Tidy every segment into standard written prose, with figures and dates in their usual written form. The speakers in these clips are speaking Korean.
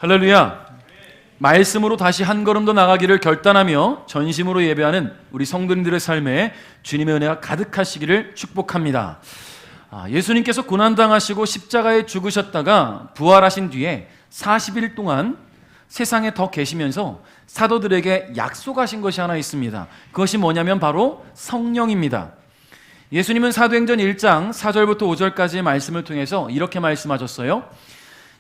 할렐루야. 말씀으로 다시 한 걸음 더 나가기를 결단하며 전심으로 예배하는 우리 성도님들의 삶에 주님의 은혜가 가득하시기를 축복합니다. 예수님께서 고난당하시고 십자가에 죽으셨다가 부활하신 뒤에 40일 동안 세상에 더 계시면서 사도들에게 약속하신 것이 하나 있습니다. 그것이 뭐냐면 바로 성령입니다. 예수님은 사도행전 1장 4절부터 5절까지의 말씀을 통해서 이렇게 말씀하셨어요.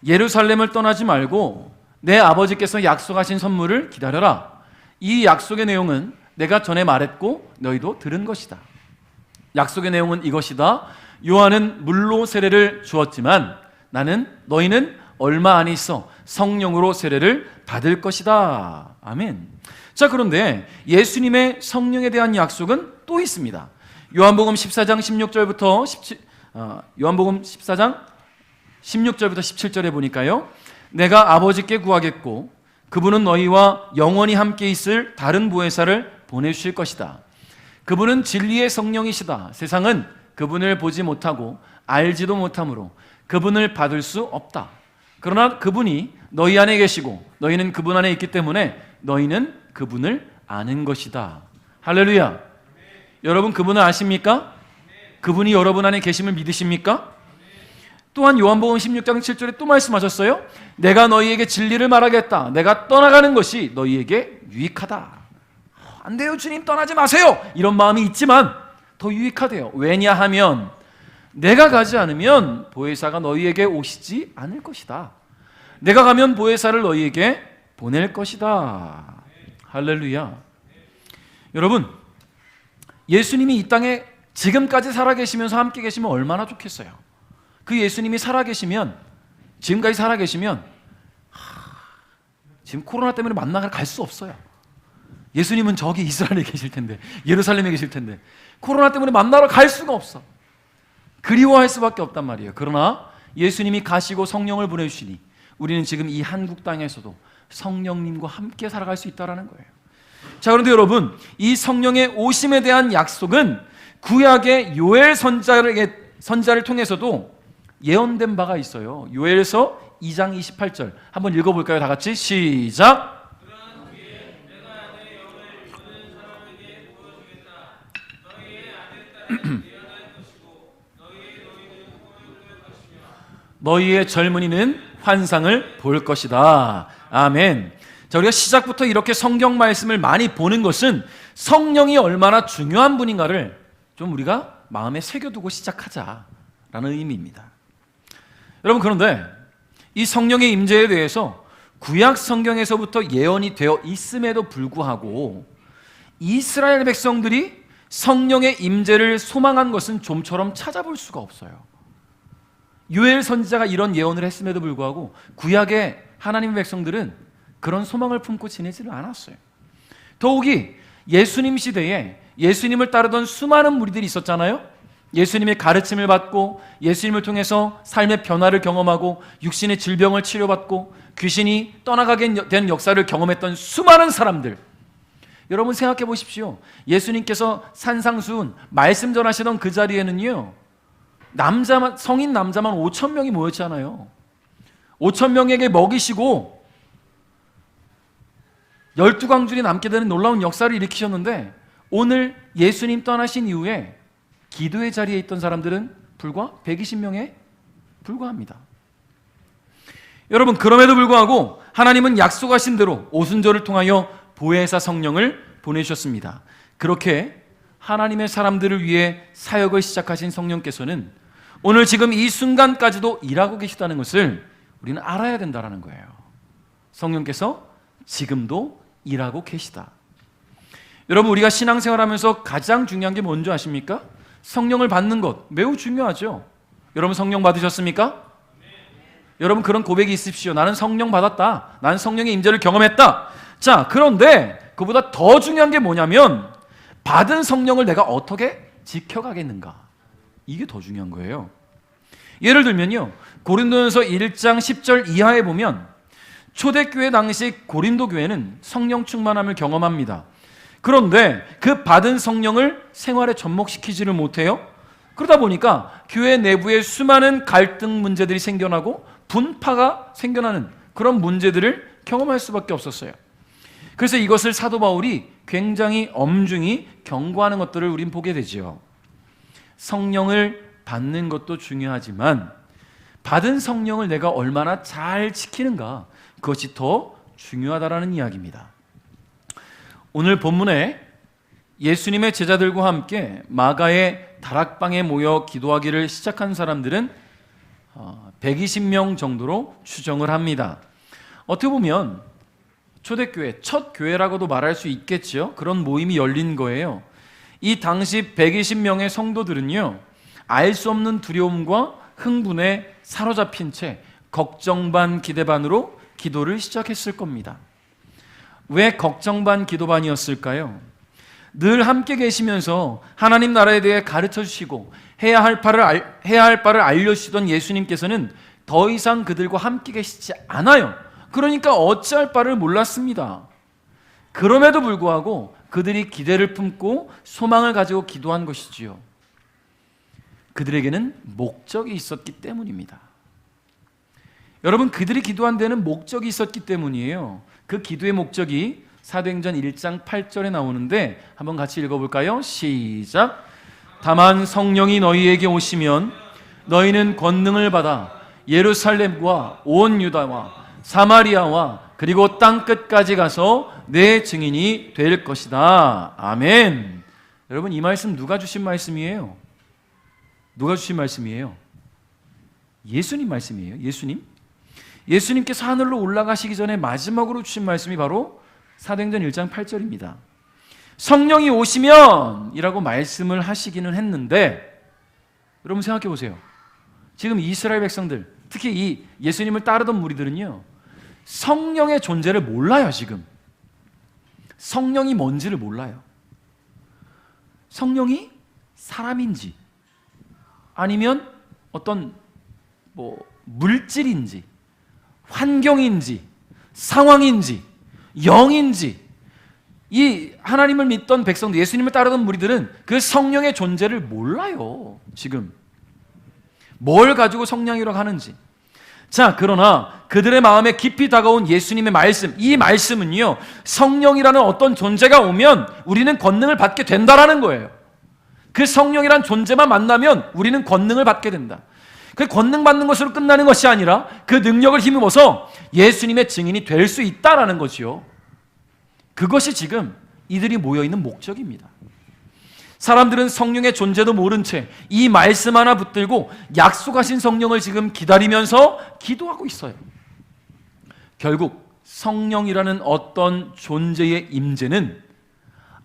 예루살렘을 떠나지 말고 내 아버지께서 약속하신 선물을 기다려라. 이 약속의 내용은 내가 전에 말했고 너희도 들은 것이다. 약속의 내용은 이것이다. 요한은 물로 세례를 주었지만 너희는 얼마 안 있어 성령으로 세례를 받을 것이다. 아멘. 자, 그런데 예수님의 성령에 대한 약속은 또 있습니다. 요한복음 14장 16절부터 17절에 보니까요. 내가 아버지께 구하겠고 그분은 너희와 영원히 함께 있을 다른 보혜사를 보내주실 것이다. 그분은 진리의 성령이시다. 세상은 그분을 보지 못하고 알지도 못하므로 그분을 받을 수 없다. 그러나 그분이 너희 안에 계시고 너희는 그분 안에 있기 때문에 너희는 그분을 아는 것이다. 할렐루야. 여러분 그분을 아십니까? 그분이 여러분 안에 계심을 믿으십니까? 또한 요한복음 16장 7절에 또 말씀하셨어요. 내가 너희에게 진리를 말하겠다. 내가 떠나가는 것이 너희에게 유익하다. 안 돼요 주님, 떠나지 마세요. 이런 마음이 있지만 더 유익하대요. 왜냐하면 내가 가지 않으면 보혜사가 너희에게 오시지 않을 것이다. 내가 가면 보혜사를 너희에게 보낼 것이다. 할렐루야. 여러분, 예수님이 이 땅에 지금까지 살아계시면서 함께 계시면 얼마나 좋겠어요. 그 예수님이 살아계시면, 지금까지 살아계시면 지금 코로나 때문에 만나러 갈 수 없어요. 예수님은 저기 이스라엘에 계실 텐데, 예루살렘에 계실 텐데 코로나 때문에 만나러 갈 수가 없어. 그리워할 수밖에 없단 말이에요. 그러나 예수님이 가시고 성령을 보내주시니 우리는 지금 이 한국 땅에서도 성령님과 함께 살아갈 수 있다는 거예요. 자, 그런데 여러분, 이 성령의 오심에 대한 약속은 구약의 요엘 선자를 통해서도 예언된 바가 있어요. 요엘서 2장 28절 한번 읽어볼까요? 다 같이 시작. 너희의 젊은이는 환상을 볼 것이다. 아멘. 자, 우리가 시작부터 이렇게 성경 말씀을 많이 보는 것은 성령이 얼마나 중요한 분인가를 좀 우리가 마음에 새겨두고 시작하자라는 의미입니다. 여러분, 그런데 이 성령의 임재에 대해서 구약 성경에서부터 예언이 되어 있음에도 불구하고 이스라엘 백성들이 성령의 임재를 소망한 것은 좀처럼 찾아볼 수가 없어요. 요엘 선지자가 이런 예언을 했음에도 불구하고 구약의 하나님의 백성들은 그런 소망을 품고 지내지를 않았어요. 더욱이 예수님 시대에 예수님을 따르던 수많은 무리들이 있었잖아요. 예수님의 가르침을 받고 예수님을 통해서 삶의 변화를 경험하고 육신의 질병을 치료받고 귀신이 떠나가게 된 역사를 경험했던 수많은 사람들. 여러분 생각해 보십시오. 예수님께서 산상수훈 말씀 전하시던 그 자리에는요, 성인 남자만 5,000명이 모였잖아요. 5,000명에게 먹이시고 12광줄이 남게 되는 놀라운 역사를 일으키셨는데, 오늘 예수님 떠나신 이후에 기도의 자리에 있던 사람들은 불과 120명에 불과합니다. 여러분, 그럼에도 불구하고 하나님은 약속하신 대로 오순절을 통하여 보혜사 성령을 보내주셨습니다. 그렇게 하나님의 사람들을 위해 사역을 시작하신 성령께서는 오늘 지금 이 순간까지도 일하고 계시다는 것을 우리는 알아야 된다는 거예요. 성령께서 지금도 일하고 계시다. 여러분, 우리가 신앙생활하면서 가장 중요한 게 뭔지 아십니까? 성령을 받는 것 매우 중요하죠. 여러분 성령 받으셨습니까? 여러분 그런 고백이 있으십시오. 나는 성령 받았다. 나는 성령의 임재를 경험했다. 자, 그런데 그보다 더 중요한 게 뭐냐면 받은 성령을 내가 어떻게 지켜가겠는가. 이게 더 중요한 거예요. 예를 들면요, 고린도전서 1장 10절 이하에 보면 초대교회 당시 고린도 교회는 성령 충만함을 경험합니다. 그런데 그 받은 성령을 생활에 접목시키지를 못해요. 그러다 보니까 교회 내부에 수많은 갈등 문제들이 생겨나고 분파가 생겨나는 그런 문제들을 경험할 수밖에 없었어요. 그래서 이것을 사도 바울이 굉장히 엄중히 경고하는 것들을 우린 보게 되죠. 성령을 받는 것도 중요하지만 받은 성령을 내가 얼마나 잘 지키는가, 그것이 더 중요하다라는 이야기입니다. 오늘 본문에 예수님의 제자들과 함께 마가의 다락방에 모여 기도하기를 시작한 사람들은 120명 정도로 추정을 합니다. 어떻게 보면 초대교회, 첫 교회라고도 말할 수 있겠죠. 그런 모임이 열린 거예요. 이 당시 120명의 성도들은요, 알 수 없는 두려움과 흥분에 사로잡힌 채 걱정 반 기대 반으로 기도를 시작했을 겁니다. 왜 걱정 반 기도 반이었을까요? 늘 함께 계시면서 하나님 나라에 대해 가르쳐 주시고 해야 할 바를 알려주시던 예수님께서는 더 이상 그들과 함께 계시지 않아요. 그러니까 어찌할 바를 몰랐습니다. 그럼에도 불구하고 그들이 기대를 품고 소망을 가지고 기도한 것이지요. 그들에게는 목적이 있었기 때문입니다. 여러분, 그들이 기도한 데는 목적이 있었기 때문이에요. 그 기도의 목적이 사도행전 1장 8절에 나오는데 한번 같이 읽어볼까요? 시작. 다만 성령이 너희에게 오시면 너희는 권능을 받아 예루살렘과 온 유다와 사마리아와 그리고 땅끝까지 가서 내 증인이 될 것이다. 아멘. 여러분, 이 말씀 누가 주신 말씀이에요? 누가 주신 말씀이에요? 예수님 말씀이에요. 예수님께서 하늘로 올라가시기 전에 마지막으로 주신 말씀이 바로 사도행전 1장 8절입니다. 성령이 오시면 이라고 말씀을 하시기는 했는데, 여러분 생각해 보세요. 지금 이스라엘 백성들, 특히 이 예수님을 따르던 무리들은요, 성령의 존재를 몰라요. 지금 성령이 뭔지를 몰라요. 성령이 사람인지 아니면 어떤 물질인지 환경인지 상황인지 영인지, 이 하나님을 믿던 백성들, 예수님을 따르던 무리들은 그 성령의 존재를 몰라요. 지금 뭘 가지고 성령이라고 하는지. 자, 그러나 그들의 마음에 깊이 다가온 예수님의 말씀, 이 말씀은요, 성령이라는 어떤 존재가 오면 우리는 권능을 받게 된다라는 거예요. 그 성령이란 존재만 만나면 우리는 권능을 받게 된다. 그 권능 받는 것으로 끝나는 것이 아니라 그 능력을 힘입어서 예수님의 증인이 될 수 있다라는 거지요. 그것이 지금 이들이 모여있는 목적입니다. 사람들은 성령의 존재도 모른 채 이 말씀 하나 붙들고 약속하신 성령을 지금 기다리면서 기도하고 있어요. 결국 성령이라는 어떤 존재의 임재는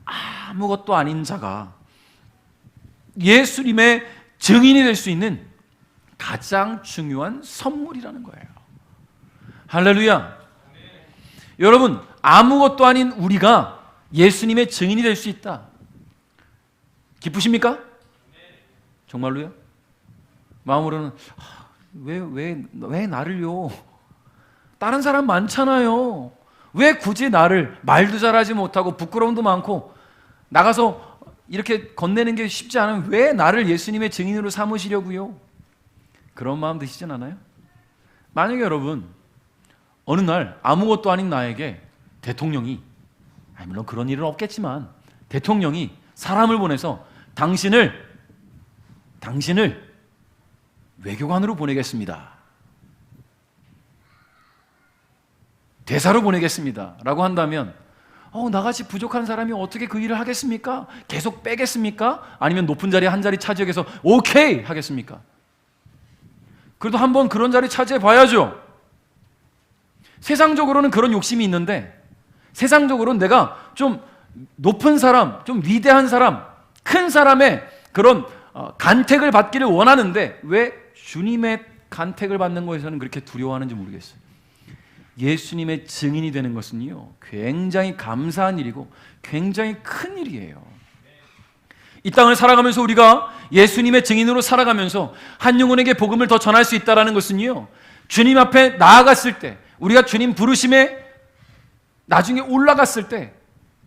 아무것도 아닌 자가 예수님의 증인이 될 수 있는 가장 중요한 선물이라는 거예요. 할렐루야. 여러분, 아무것도 아닌 우리가 예수님의 증인이 될 수 있다. 기쁘십니까? 정말로요? 마음으로는 왜 나를요? 다른 사람 많잖아요. 왜 굳이 나를, 말도 잘하지 못하고 부끄러움도 많고 나가서 이렇게 건네는 게 쉽지 않으면 왜 나를 예수님의 증인으로 삼으시려고요? 그런 마음 드시진 않아요? 만약에 여러분 어느 날 아무것도 아닌 나에게 대통령이, 물론 그런 일은 없겠지만 대통령이 사람을 보내서 당신을 외교관으로 보내겠습니다, 대사로 보내겠습니다 라고 한다면 나같이 부족한 사람이 어떻게 그 일을 하겠습니까? 계속 빼겠습니까? 아니면 높은 자리 한 자리 차지해서 오케이 하겠습니까? 그래도 한번 그런 자리 차지해 봐야죠. 세상적으로는 그런 욕심이 있는데, 세상적으로는 내가 좀 높은 사람, 좀 위대한 사람, 큰 사람의 그런 간택을 받기를 원하는데 왜 주님의 간택을 받는 것에서는 그렇게 두려워하는지 모르겠어요. 예수님의 증인이 되는 것은요, 굉장히 감사한 일이고 굉장히 큰 일이에요. 이 땅을 살아가면서 우리가 예수님의 증인으로 살아가면서 한 영혼에게 복음을 더 전할 수 있다는 것은요, 주님 앞에 나아갔을 때, 우리가 주님 부르심에 나중에 올라갔을 때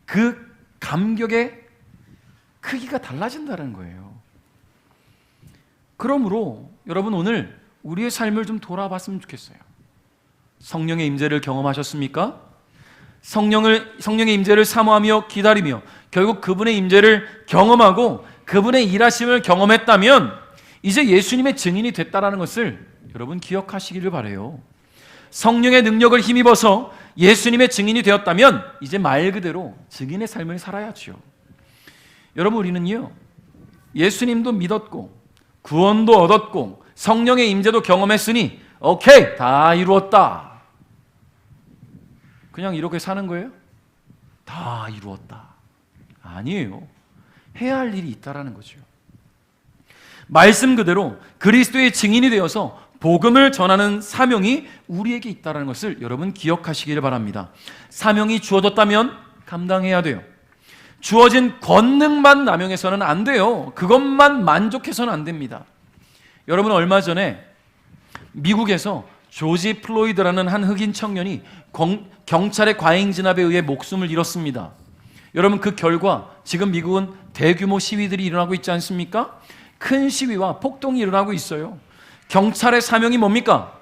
그 감격의 크기가 달라진다는 거예요. 그러므로 여러분, 오늘 우리의 삶을 좀 돌아봤으면 좋겠어요. 성령의 임재를 경험하셨습니까? 성령의 임재를 사모하며 기다리며 결국 그분의 임재를 경험하고 그분의 일하심을 경험했다면 이제 예수님의 증인이 됐다라는 것을 여러분 기억하시기를 바라요. 성령의 능력을 힘입어서 예수님의 증인이 되었다면 이제 말 그대로 증인의 삶을 살아야죠. 여러분, 우리는요, 예수님도 믿었고 구원도 얻었고 성령의 임재도 경험했으니 오케이, 다 이루었다, 그냥 이렇게 사는 거예요? 다 이루었다, 아니에요. 해야 할 일이 있다라는 거죠. 말씀 그대로 그리스도의 증인이 되어서 복음을 전하는 사명이 우리에게 있다는 것을 여러분 기억하시기를 바랍니다. 사명이 주어졌다면 감당해야 돼요. 주어진 권능만 남용해서는 안 돼요. 그것만 만족해서는 안 됩니다. 여러분, 얼마 전에 미국에서 조지 플로이드라는 한 흑인 청년이 경찰의 과잉 진압에 의해 목숨을 잃었습니다. 여러분, 그 결과 지금 미국은 대규모 시위들이 일어나고 있지 않습니까? 큰 시위와 폭동이 일어나고 있어요. 경찰의 사명이 뭡니까?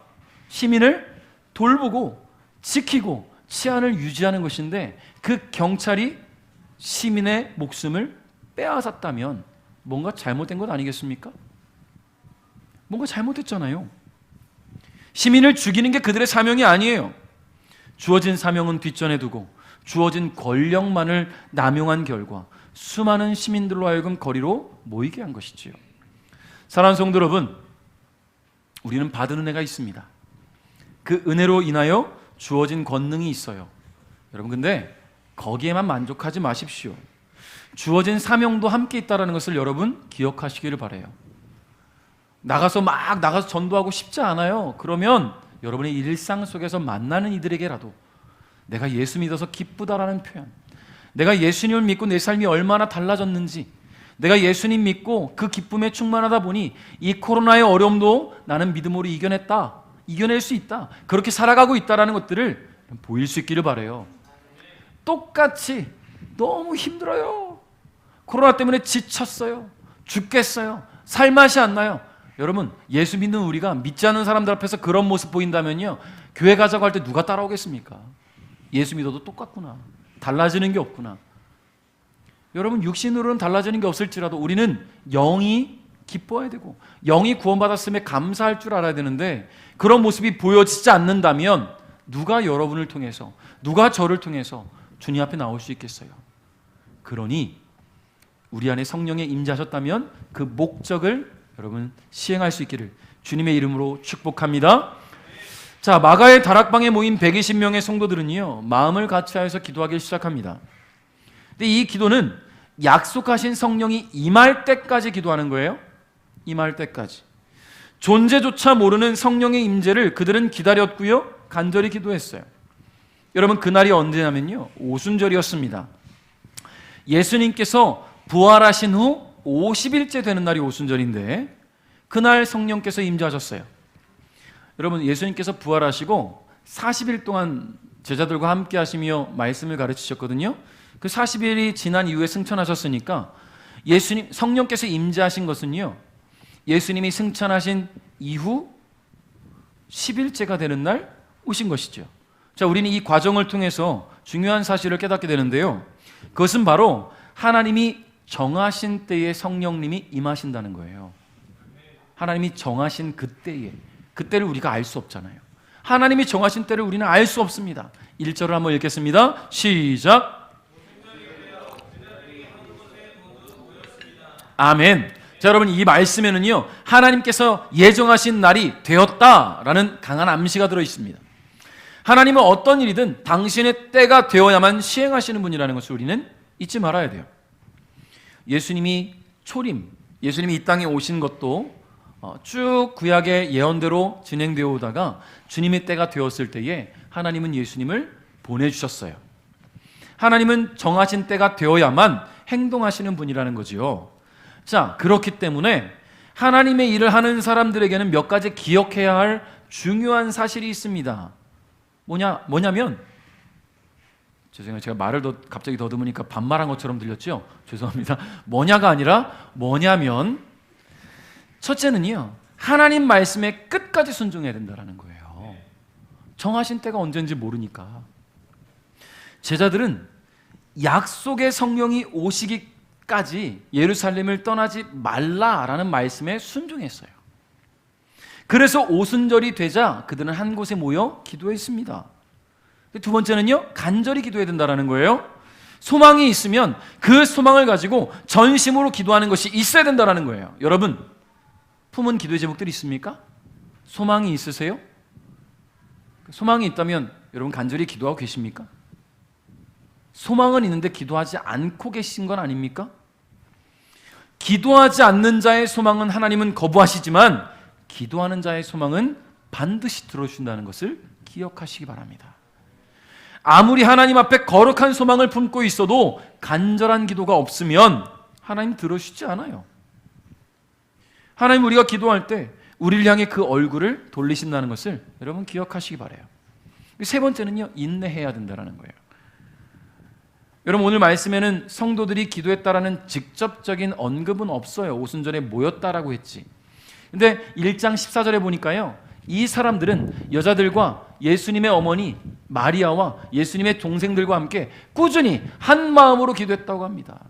시민을 돌보고 지키고 치안을 유지하는 것인데 그 경찰이 시민의 목숨을 빼앗았다면 뭔가 잘못된 것 아니겠습니까? 뭔가 잘못했잖아요. 시민을 죽이는 게 그들의 사명이 아니에요. 주어진 사명은 뒷전에 두고 주어진 권력만을 남용한 결과 수많은 시민들로 하여금 거리로 모이게 한 것이지요. 사랑하는 성도 여러분, 우리는 받은 은혜가 있습니다. 그 은혜로 인하여 주어진 권능이 있어요. 여러분, 근데 거기에만 만족하지 마십시오. 주어진 사명도 함께 있다는 것을 여러분 기억하시기를 바라요. 나가서 전도하고 싶지 않아요. 그러면 여러분의 일상 속에서 만나는 이들에게라도 내가 예수 믿어서 기쁘다라는 표현, 내가 예수님을 믿고 내 삶이 얼마나 달라졌는지, 내가 예수님 믿고 그 기쁨에 충만하다 보니 이 코로나의 어려움도 나는 믿음으로 이겨냈다, 이겨낼 수 있다, 그렇게 살아가고 있다는 것들을 보일 수 있기를 바라요. 똑같이 너무 힘들어요, 코로나 때문에 지쳤어요, 죽겠어요, 살맛이 안 나요. 여러분, 예수 믿는 우리가 믿지 않는 사람들 앞에서 그런 모습 보인다면요, 교회 가자고 할 때 누가 따라오겠습니까? 예수 믿어도 똑같구나, 달라지는 게 없구나. 여러분, 육신으로는 달라지는 게 없을지라도 우리는 영이 기뻐해야 되고 영이 구원받았음에 감사할 줄 알아야 되는데 그런 모습이 보여지지 않는다면 누가 여러분을 통해서, 누가 저를 통해서 주님 앞에 나올 수 있겠어요? 그러니 우리 안에 성령의 임재하셨다면 그 목적을 여러분 시행할 수 있기를 주님의 이름으로 축복합니다. 자, 마가의 다락방에 모인 120명의 성도들은요, 마음을 같이하여서 기도하기 시작합니다. 근데 이 기도는 약속하신 성령이 임할 때까지 기도하는 거예요. 임할 때까지. 존재조차 모르는 성령의 임재를 그들은 기다렸고요, 간절히 기도했어요. 여러분, 그날이 언제냐면요, 오순절이었습니다. 예수님께서 부활하신 후 50일째 되는 날이 오순절인데 그날 성령께서 임재하셨어요. 여러분, 예수님께서 부활하시고 40일 동안 제자들과 함께 하시며 말씀을 가르치셨거든요. 그 40일이 지난 이후에 승천하셨으니까 예수님, 성령께서 임재하신 것은요, 예수님이 승천하신 이후 10일째가 되는 날 오신 것이죠. 자, 우리는 이 과정을 통해서 중요한 사실을 깨닫게 되는데요, 그것은 바로 하나님이 정하신 때에 성령님이 임하신다는 거예요. 하나님이 정하신 그때를 우리가 알 수 없잖아요. 하나님이 정하신 때를 우리는 알 수 없습니다. 1절을 한번 읽겠습니다. 시작. 아멘. 자, 여러분, 이 말씀에는요, 하나님께서 예정하신 날이 되었다라는 강한 암시가 들어있습니다. 하나님은 어떤 일이든 당신의 때가 되어야만 시행하시는 분이라는 것을 우리는 잊지 말아야 돼요. 예수님이 예수님이 이 땅에 오신 것도 쭉 구약의 예언대로 진행되어 오다가 주님의 때가 되었을 때에 하나님은 예수님을 보내주셨어요. 하나님은 정하신 때가 되어야만 행동하시는 분이라는 거지요. 자, 그렇기 때문에 하나님의 일을 하는 사람들에게는 몇 가지 기억해야 할 중요한 사실이 있습니다. 뭐냐면, 죄송해요, 제가 말을 갑자기 더듬으니까 반말한 것처럼 들렸죠? 죄송합니다. 뭐냐가 아니라 뭐냐면, 첫째는요, 하나님 말씀에 끝까지 순종해야 된다는 거예요. 정하신 때가 언제인지 모르니까. 제자들은 약속의 성령이 오시기까지 예루살렘을 떠나지 말라라는 말씀에 순종했어요. 그래서 오순절이 되자 그들은 한 곳에 모여 기도했습니다. 두 번째는요, 간절히 기도해야 된다는 거예요. 소망이 있으면 그 소망을 가지고 전심으로 기도하는 것이 있어야 된다는 거예요. 여러분, 품은 기도의 제목들이 있습니까? 소망이 있으세요? 소망이 있다면 여러분 간절히 기도하고 계십니까? 소망은 있는데 기도하지 않고 계신 건 아닙니까? 기도하지 않는 자의 소망은 하나님은 거부하시지만 기도하는 자의 소망은 반드시 들어주신다는 것을 기억하시기 바랍니다. 아무리 하나님 앞에 거룩한 소망을 품고 있어도 간절한 기도가 없으면 하나님 들어주시지 않아요. 하나님, 우리가 기도할 때 우리를 향해 그 얼굴을 돌리신다는 것을 여러분 기억하시기 바라요. 세 번째는요, 인내해야 된다는 거예요. 여러분, 오늘 말씀에는 성도들이 기도했다라는 직접적인 언급은 없어요. 오순절에 모였다라고 했지. 근데 1장 14절에 보니까요, 이 사람들은 여자들과 예수님의 어머니 마리아와 예수님의 동생들과 함께 꾸준히 한 마음으로 기도했다고 합니다.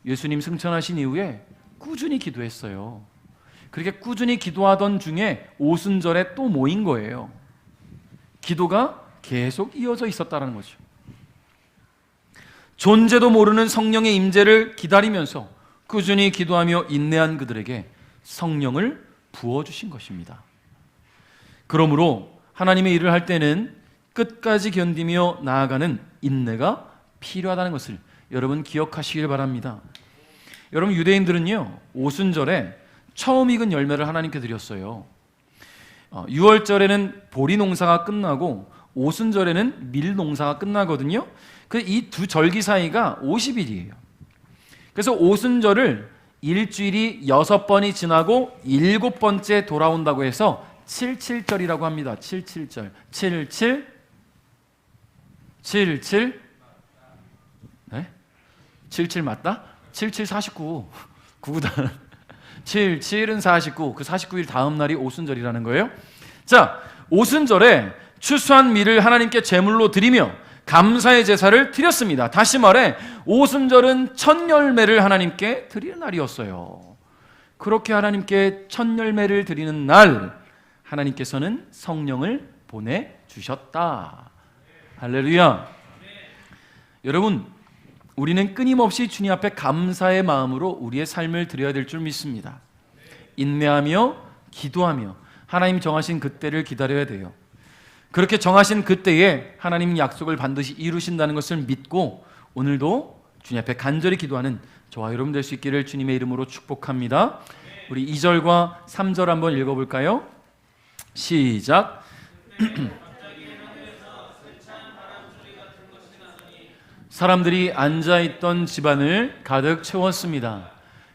예수님 승천하신 이후에 꾸준히 기도했어요. 그렇게 꾸준히 기도하던 중에 오순절에 또 모인 거예요. 기도가 계속 이어져 있었다는 거죠. 존재도 모르는 성령의 임재를 기다리면서 꾸준히 기도하며 인내한 그들에게 성령을 부어주신 것입니다. 그러므로 하나님의 일을 할 때는 끝까지 견디며 나아가는 인내가 필요하다는 것을 여러분 기억하시길 바랍니다. 여러분, 유대인들은요, 오순절에 처음 익은 열매를 하나님께 드렸어요. 6월절에는 보리 농사가 끝나고 오순절에는 밀 농사가 끝나거든요. 이 두 절기 사이가 50일이에요. 그래서 오순절을 일주일이 6번이 지나고 7번째 돌아온다고 해서 77절이라고 합니다. 77절. 77 77 네? 77 맞다? 77 49 9구단 77은 49, 그 49일 다음 날이 오순절이라는 거예요. 자, 오순절에 추수한 밀을 하나님께 제물로 드리며 감사의 제사를 드렸습니다. 다시 말해 오순절은 첫 열매를 하나님께 드리는 날이었어요. 그렇게 하나님께 첫 열매를 드리는 날 하나님께서는 성령을 보내주셨다. 할렐루야. 여러분, 우리는 끊임없이 주님 앞에 감사의 마음으로 우리의 삶을 드려야 될 줄 믿습니다. 인내하며 기도하며 하나님 정하신 그때를 기다려야 돼요. 그렇게 정하신 그때에 하나님 약속을 반드시 이루신다는 것을 믿고 오늘도 주님 앞에 간절히 기도하는 저와 여러분 될 수 있기를 주님의 이름으로 축복합니다. 우리 2절과 3절 한번 읽어볼까요? 시작. 사람들이 앉아있던 집안을 가득 채웠습니다.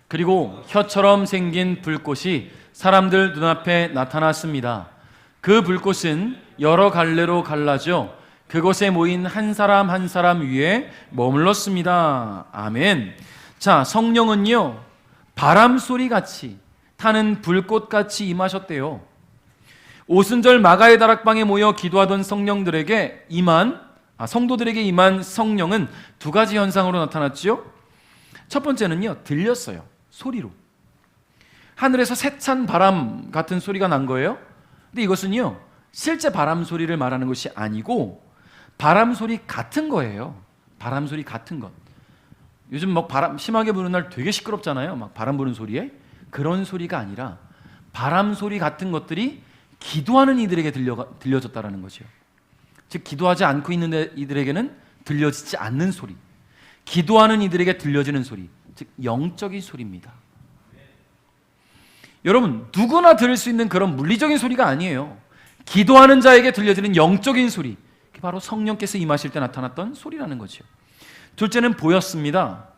그리고 혀처럼 생긴 불꽃이 사람들 눈앞에 나타났습니다. 그 불꽃은 여러 갈래로 갈라져 그곳에 모인 한 사람 한 사람 위에 머물렀습니다. 아멘. 자, 성령은요, 바람 소리같이 타는 불꽃같이 임하셨대요. 오순절 마가의 다락방에 모여 기도하던 성도들에게 임한 성령은 두 가지 현상으로 나타났지요. 첫 번째는요, 들렸어요. 소리로. 하늘에서 세찬 바람 같은 소리가 난 거예요. 근데 이것은요, 실제 바람 소리를 말하는 것이 아니고 바람 소리 같은 거예요. 바람 소리 같은 것. 요즘 막 바람 심하게 부는 날 되게 시끄럽잖아요. 막 바람 부는 소리에. 그런 소리가 아니라 바람 소리 같은 것들이 기도하는 이들에게 들려졌다라는 거죠. 즉, 기도하지 않고 있는 이들에게는 들려지지 않는 소리, 기도하는 이들에게 들려지는 소리, 즉 영적인 소리입니다. 여러분, 누구나 들을 수 있는 그런 물리적인 소리가 아니에요. 기도하는 자에게 들려지는 영적인 소리, 그게 바로 성령께서 임하실 때 나타났던 소리라는 거죠. 둘째는 보였습니다.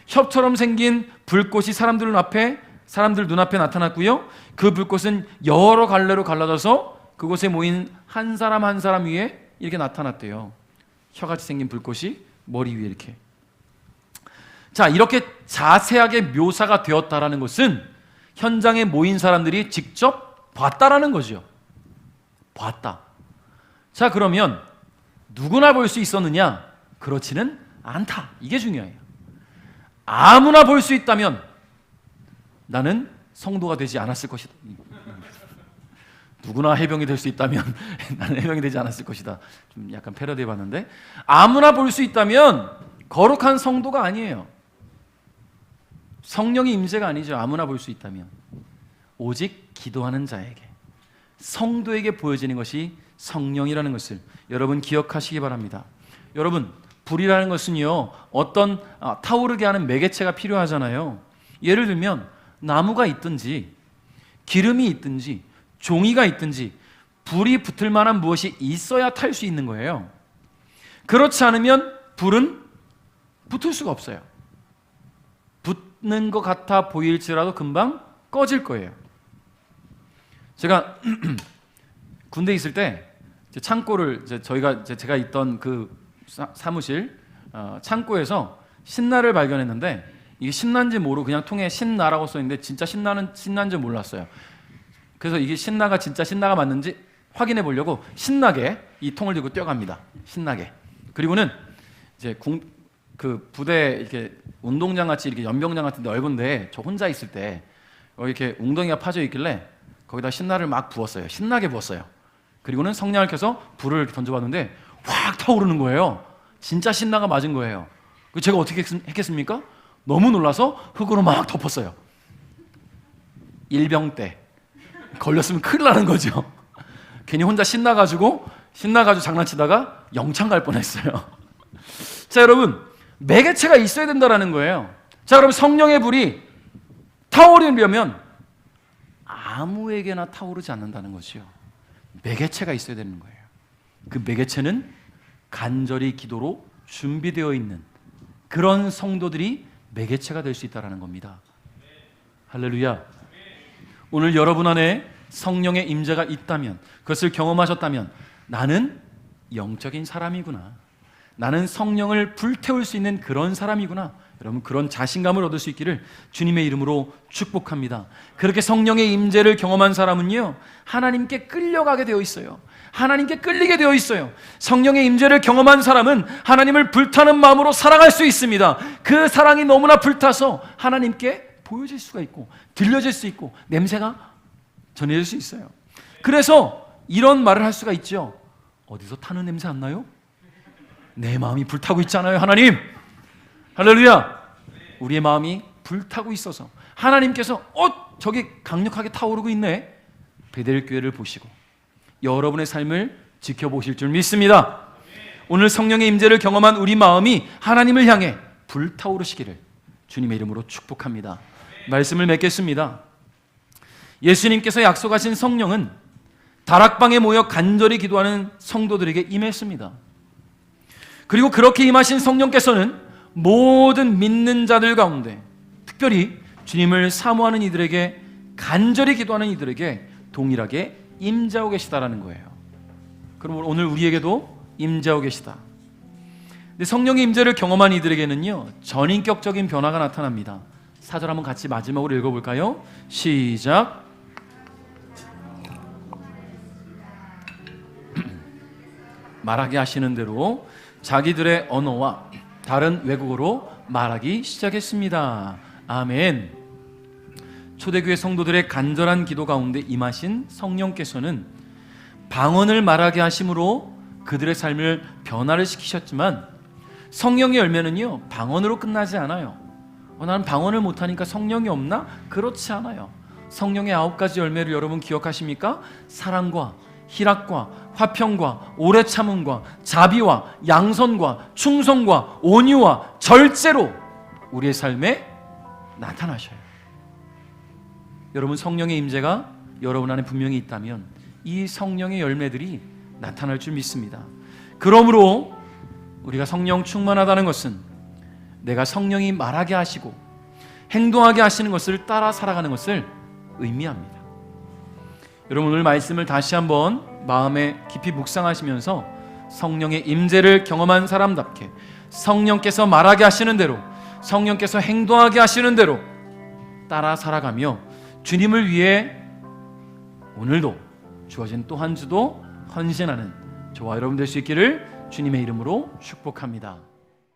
혓처럼 생긴 불꽃이 사람들 눈앞에 나타났고요. 그 불꽃은 여러 갈래로 갈라져서 그곳에 모인 한 사람 한 사람 위에 이렇게 나타났대요. 혀같이 생긴 불꽃이 머리 위에 이렇게. 자, 이렇게 자세하게 묘사가 되었다라는 것은 현장에 모인 사람들이 직접 봤다라는 거죠. 봤다. 자, 그러면 누구나 볼 수 있었느냐? 그렇지는 않다. 이게 중요해요. 아무나 볼 수 있다면 나는 성도가 되지 않았을 것이다. 누구나 해병이 될 수 있다면 나는 해병이 되지 않았을 것이다. 좀 약간 패러디해 봤는데, 아무나 볼 수 있다면 거룩한 성도가 아니에요. 성령의 임재가 아니죠. 아무나 볼 수 있다면. 오직 기도하는 자에게, 성도에게 보여지는 것이 성령이라는 것을 여러분 기억하시기 바랍니다. 여러분, 불이라는 것은요, 어떤 타오르게 하는 매개체가 필요하잖아요. 예를 들면 나무가 있든지 기름이 있든지 종이가 있든지 불이 붙을 만한 무엇이 있어야 탈 수 있는 거예요. 그렇지 않으면 불은 붙을 수가 없어요. 붙는 것 같아 보일지라도 금방 꺼질 거예요. 제가 군대에 있을 때 창고를, 제가 있던 그 사무실 창고에서 신나를 발견했는데, 이게 신나인지 모르고 그냥 통에 신나라고 써있는데 진짜 신나인지 몰랐어요. 그래서 이게 신나가 진짜 신나가 맞는지 확인해 보려고 신나게 이 통을 들고 뛰어갑니다. 신나게. 그리고는 이제 그 부대 이렇게 운동장 같이 이렇게 연병장 같은 넓은데 저 혼자 있을 때 이렇게 웅덩이가 파져 있길래 거기다 신나를 막 부었어요. 신나게 부었어요. 그리고는 성냥을 켜서 불을 던져봤는데 확 타오르는 거예요. 진짜 신나가 맞은 거예요. 제가 어떻게 했겠습니까? 너무 놀라서 흙으로 막 덮었어요. 일병 때 걸렸으면 큰일 나는 거죠. 괜히 혼자 신나가지고 장난치다가 영창 갈 뻔했어요. 자, 여러분, 매개체가 있어야 된다는 거예요. 자, 그럼 성령의 불이 타오르려면 아무에게나 타오르지 않는다는 것이요, 매개체가 있어야 되는 거예요. 그 매개체는 간절히 기도로 준비되어 있는 그런 성도들이 매개체가 될 수 있다는 겁니다. 할렐루야. 오늘 여러분 안에 성령의 임재가 있다면, 그것을 경험하셨다면, 나는 영적인 사람이구나, 나는 성령을 불태울 수 있는 그런 사람이구나, 여러분 그런 자신감을 얻을 수 있기를 주님의 이름으로 축복합니다. 그렇게 성령의 임재를 경험한 사람은요, 하나님께 끌려가게 되어 있어요. 하나님께 끌리게 되어 있어요. 성령의 임재를 경험한 사람은 하나님을 불타는 마음으로 사랑할 수 있습니다. 그 사랑이 너무나 불타서 하나님께 보여질 수가 있고 들려질 수 있고 냄새가 전해질 수 있어요. 그래서 이런 말을 할 수가 있죠. 어디서 타는 냄새 안 나요? 내 마음이 불타고 있잖아요, 하나님. 할렐루야. 우리의 마음이 불타고 있어서 하나님께서 저기 강력하게 타오르고 있네, 베델교회를 보시고 여러분의 삶을 지켜보실 줄 믿습니다. 오늘 성령의 임재를 경험한 우리 마음이 하나님을 향해 불타오르시기를 주님의 이름으로 축복합니다. 말씀을 맺겠습니다. 예수님께서 약속하신 성령은 다락방에 모여 간절히 기도하는 성도들에게 임했습니다. 그리고 그렇게 임하신 성령께서는 모든 믿는 자들 가운데, 특별히 주님을 사모하는 이들에게, 간절히 기도하는 이들에게 동일하게 임재하고 계시다라는 거예요. 그럼 오늘 우리에게도 임재하고 계시다. 근데 성령의 임재를 경험한 이들에게는요, 전인격적인 변화가 나타납니다. 4절 한번 같이 마지막으로 읽어볼까요? 시작. 말하게 하시는 대로 자기들의 언어와 다른 외국어로 말하기 시작했습니다. 아멘. 초대교회 성도들의 간절한 기도 가운데 임하신 성령께서는 방언을 말하게 하심으로 그들의 삶을 변화를 시키셨지만, 성령의 열매는요, 방언으로 끝나지 않아요. 나는 방언을 못하니까 성령이 없나? 그렇지 않아요. 성령의 9가지 열매를 여러분 기억하십니까? 사랑과 희락과 화평과 오래 참음과 자비와 양선과 충성과 온유와 절제로 우리의 삶에 나타나셔요. 여러분, 성령의 임재가 여러분 안에 분명히 있다면 이 성령의 열매들이 나타날 줄 믿습니다. 그러므로 우리가 성령 충만하다는 것은 내가 성령이 말하게 하시고 행동하게 하시는 것을 따라 살아가는 것을 의미합니다. 여러분, 오늘 말씀을 다시 한번 마음에 깊이 묵상하시면서 성령의 임재를 경험한 사람답게 성령께서 말하게 하시는 대로, 성령께서 행동하게 하시는 대로 따라 살아가며 주님을 위해 오늘도 주어진 또 한 주도 헌신하는 저와 여러분 될 수 있기를 주님의 이름으로 축복합니다.